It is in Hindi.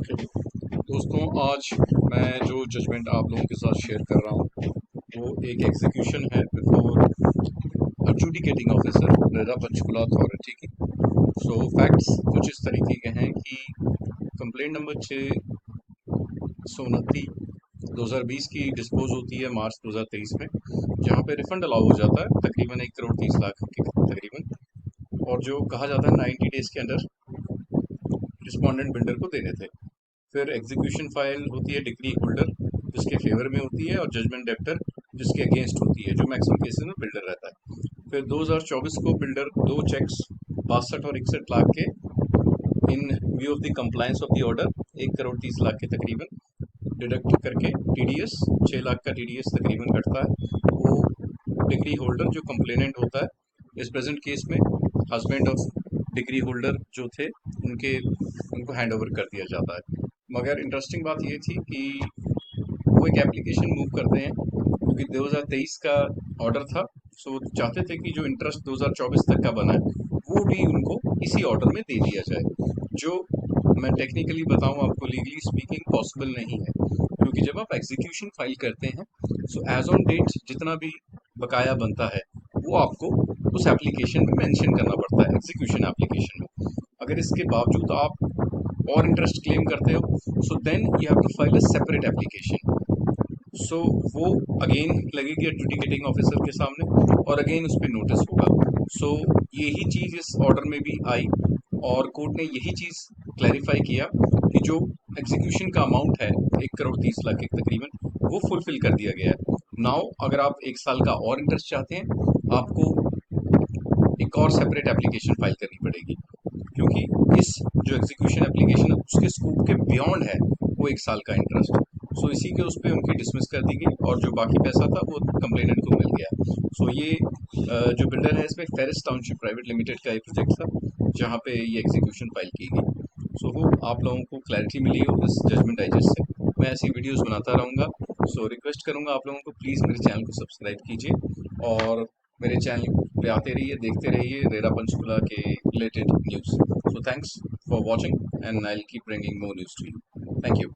ओके दोस्तों, आज मैं जो जजमेंट आप लोगों के साथ शेयर कर रहा हूँ वो एक एग्जीक्यूशन है before adjudicating officer RERA Panchkula authority की। सो फैक्ट्स कुछ इस तरीके के हैं कि कंप्लेंट नंबर 629 2020 की डिस्पोज होती है मार्च 2023 में, जहाँ पे रिफंड अलाउ हो जाता है तकरीबन 1 करोड़ 30 लाख के तकरीबन, और जो कहा जाता है 90 डेज के अंदर रिस्पोंडेंट बिल्डर को देने थे। फिर एग्जीक्यूशन फाइल होती है डिक्री होल्डर जिसके फेवर में होती है, और जजमेंट डेप्टर जिसके अगेंस्ट होती है, जो मैक्सिमम केसेस में बिल्डर रहता है। फिर 2024 को बिल्डर दो चेक्स 62 और 61 लाख के इन view of the compliance of the order 1 crore 30 lakh के तकरीबन डिडक्ट करके टीडीएस 6 लाख का टीडीएस तकरीबन कटता है। वो डिग्री होल्डर जो कंप्लेनेंट होता है, इस प्रेजेंट केस में हस्बैंड ऑफ डिग्री होल्डर जो थे उनको हैंड ओवर कर दिया जाता है। मगर इंटरेस्टिंग बात ये थी कि वो एक एप्लीकेशन मूव करते हैं क्योंकि 2023 का ऑर्डर था। सो वो चाहते थे कि जो इंटरेस्ट 2024 तक का बना है वो भी उनको इसी ऑर्डर में दे दिया जाए, जो मैं टेक्निकली बताऊं आपको, लीगली स्पीकिंग पॉसिबल नहीं है, क्योंकि जब आप एग्जीक्यूशन फाइल करते हैं सो एज ऑन डेट जितना भी बकाया बनता है वो आपको उस एप्लीकेशन में मेंशन करना पड़ता है, एग्जीक्यूशन एप्लीकेशन में। अगर इसके बावजूद आप और इंटरेस्ट क्लेम करते हो so then you have to file a separate application. So वो अगेन लगेगी एडजुडिकेटिंग ऑफिसर के सामने और अगेन उस पर नोटिस होगा। सो यही चीज इस ऑर्डर में भी आई और कोर्ट ने यही चीज क्लैरिफाई किया कि जो एग्जीक्यूशन का अमाउंट है 1 करोड़ 30 लाख के तकरीबन, वो फुलफिल कर दिया गया है। नाउ अगर आप 1 साल का और इंटरेस्ट चाहते हैं, आपको एक और सेपरेट एप्लीकेशन फाइल करनी पड़ेगी, क्योंकि इस जो एग्जीक्यूशन एप्लीकेशन है उसके स्कोप के बियॉन्ड है वो 1 साल का इंटरेस्ट। सो इसी के उस पर उनकी डिसमिस कर दी गई और जो बाकी पैसा था वो कंप्लेनेंट को मिल गया। सो ये जो बिल्डर है इसमें फेरिस टाउनशिप प्राइवेट लिमिटेड का एक प्रोजेक्ट था जहाँ पे ये एग्जीक्यूशन फाइल की गई। सो होप आप लोगों को क्लैरिटी मिली हो इस जजमेंट डाइजेस्ट से। मैं ऐसी वीडियोस बनाता रहूँगा। सो रिक्वेस्ट करूँगा आप लोगों को, प्लीज़ मेरे चैनल को सब्सक्राइब कीजिए और मेरे चैनल पे आते रहिए, देखते रहिए रेरा पंचकुला के related news. So thanks for watching and I will keep bringing more news to you. Thank you.